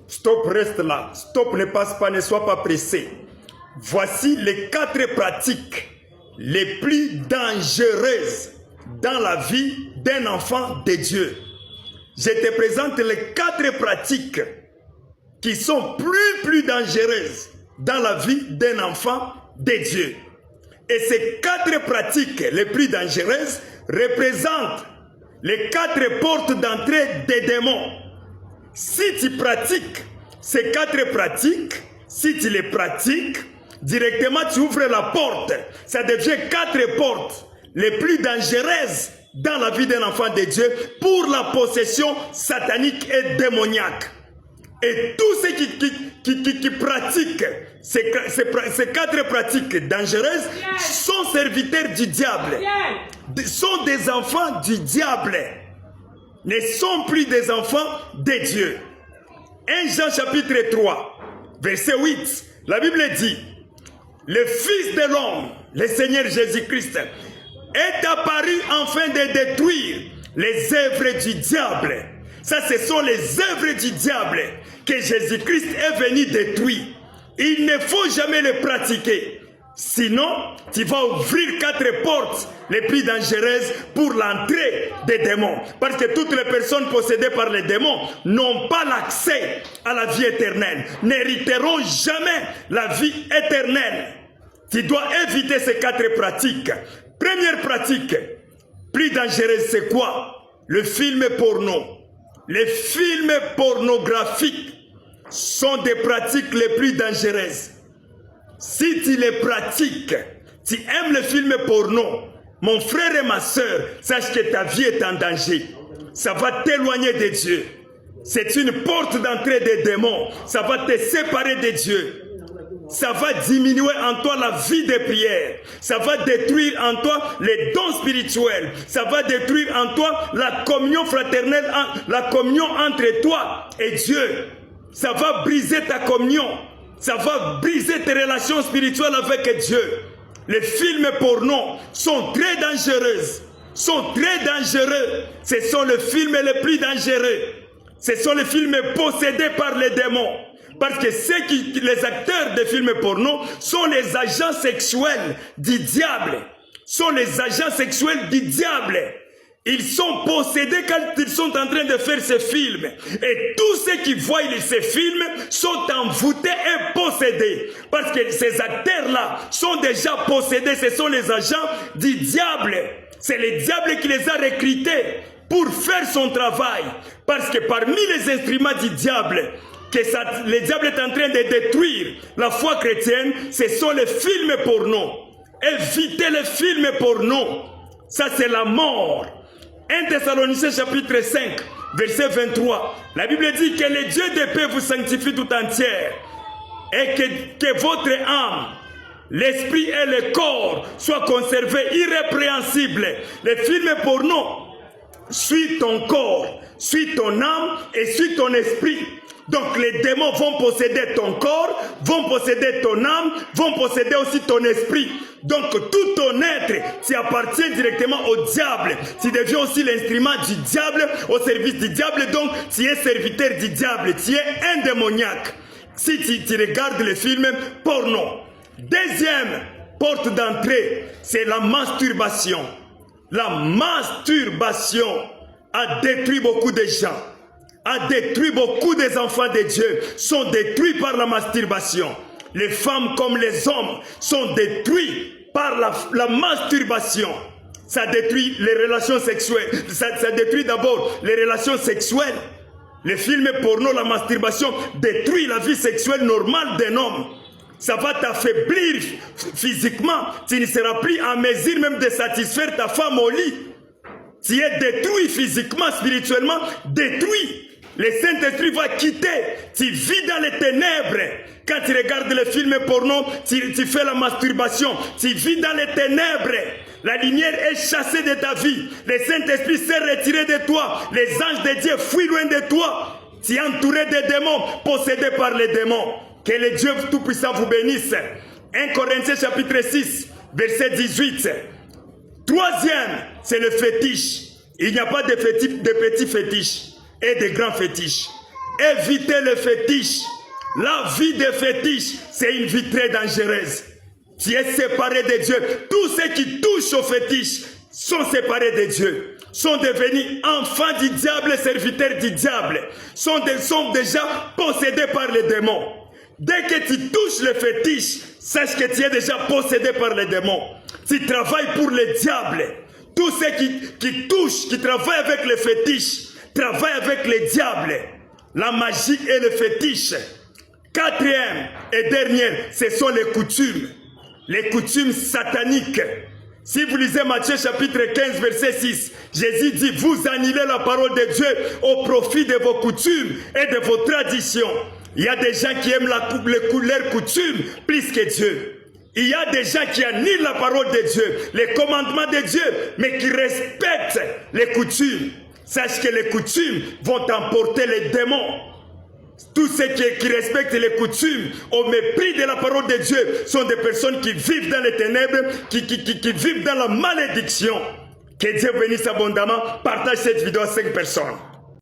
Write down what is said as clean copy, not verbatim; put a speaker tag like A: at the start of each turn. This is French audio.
A: Stop, reste là. Stop, ne passe pas, ne sois pas pressé. Voici les 4 pratiques les plus dangereuses dans la vie d'un enfant de Dieu. Je te présente les 4 pratiques qui sont plus dangereuses dans la vie d'un enfant de Dieu. Et ces 4 pratiques les plus dangereuses représentent les 4 portes d'entrée des démons. Si tu pratiques ces 4 pratiques, si tu les pratiques, directement tu ouvres la porte. Ça devient 4 portes les plus dangereuses dans la vie d'un enfant de Dieu pour la possession satanique et démoniaque. Et tous ceux qui pratiquent ces 4 pratiques dangereuses sont serviteurs du diable, sont des enfants du diable, ne sont plus des enfants de Dieu. 1 Jean chapitre 3, verset 8, la Bible dit, le Fils de l'homme, le Seigneur Jésus-Christ, est apparu afin de détruire les œuvres du diable. Ça, ce sont les œuvres du diable que Jésus-Christ est venu détruire. Il ne faut jamais les pratiquer. Sinon, tu vas ouvrir 4 portes les plus dangereuses pour l'entrée des démons. Parce que toutes les personnes possédées par les démons n'ont pas l'accès à la vie éternelle, n'hériteront jamais la vie éternelle. Tu dois éviter ces 4 pratiques. Première pratique, plus dangereuse, c'est quoi? Le film porno. Les films pornographiques sont des pratiques les plus dangereuses. Si tu les pratiques, tu aimes le film porno, mon frère et ma soeur, sache que ta vie est en danger. Ça va t'éloigner de Dieu. C'est une porte d'entrée des démons. Ça va te séparer de Dieu. Ça va diminuer en toi la vie de prière. Ça va détruire en toi les dons spirituels. Ça va détruire en toi la communion fraternelle, la communion entre toi et Dieu. Ça va briser ta communion. Ça va briser tes relations spirituelles avec Dieu. Les films porno sont très dangereux. Sont très dangereux. Ce sont les films les plus dangereux. Ce sont les films possédés par les démons. Parce que les acteurs de films porno sont les agents sexuels du diable. Sont les agents sexuels du diable. Ils sont possédés quand ils sont en train de faire ces films. Et tous ceux qui voient ces films sont envoûtés et possédés. Parce que ces acteurs-là sont déjà possédés. Ce sont les agents du diable. C'est le diable qui les a recrutés pour faire son travail. Parce que parmi les instruments du diable, le diable est en train de détruire la foi chrétienne, ce sont les films porno. Évitez les films porno. Ça, c'est la mort. 1 Thessaloniciens chapitre 5, verset 23. La Bible dit que le Dieu de paix vous sanctifie tout entière. Et que votre âme, l'esprit et le corps soient conservés irrépréhensibles. Les films porno suivent ton corps, suivent ton âme et suivent ton esprit. Donc les démons vont posséder ton corps, vont posséder ton âme, vont posséder aussi ton esprit. Donc tout ton être, tu appartiens directement au diable. Tu deviens aussi l'instrument du diable, au service du diable. Donc tu es serviteur du diable, tu es un démoniaque. Si tu regardes les films porno. Deuxième porte d'entrée, c'est la masturbation. La masturbation a détruit beaucoup de gens. A détruit beaucoup des enfants de Dieu, sont détruits par la masturbation. Les femmes comme les hommes sont détruits par la masturbation. Ça détruit les relations sexuelles. Ça détruit d'abord les relations sexuelles. Les films porno, la masturbation détruit la vie sexuelle normale d'un homme. Ça va t'affaiblir physiquement. Tu ne seras plus en mesure même de satisfaire ta femme au lit. Tu es détruit physiquement, spirituellement, détruit. Le Saint-Esprit va quitter. Tu vis dans les ténèbres. Quand tu regardes les films porno, tu fais la masturbation. Tu vis dans les ténèbres. La lumière est chassée de ta vie. Le Saint-Esprit s'est retiré de toi. Les anges de Dieu fuient loin de toi. Tu es entouré de démons, possédés par les démons. Que le Dieu Tout-Puissant vous bénisse. 1 Corinthiens chapitre 6, verset 18. Troisième, c'est le fétiche. Il n'y a pas de petits fétiches et de grands fétiches. Évitez les fétiches. La vie des fétiches, c'est une vie très dangereuse. Tu es séparé de Dieu. Tous ceux qui touchent aux fétiches sont séparés de Dieu. Sont devenus enfants du diable, serviteurs du diable. Sont déjà possédés par les démons. Dès que tu touches les fétiches, sache que tu es déjà possédé par les démons. Tu travailles pour le diable. Tous ceux qui touchent, qui travaillent avec les fétiches, travaillent avec le diable. La magie et le fétiche. Quatrième et dernière, ce sont les coutumes. Les coutumes sataniques. Si vous lisez Matthieu chapitre 15 verset 6, Jésus dit, vous annulez la parole de Dieu au profit de vos coutumes et de vos traditions. Il y a des gens qui aiment leurs coutumes plus que Dieu. Il y a des gens qui annulent la parole de Dieu, les commandements de Dieu, mais qui respectent les coutumes. Sache que les coutumes vont emporter les démons. Tous ceux qui respectent les coutumes au mépris de la parole de Dieu sont des personnes qui vivent dans les ténèbres, qui vivent dans la malédiction. Que Dieu bénisse abondamment. Partage cette vidéo à 5 personnes.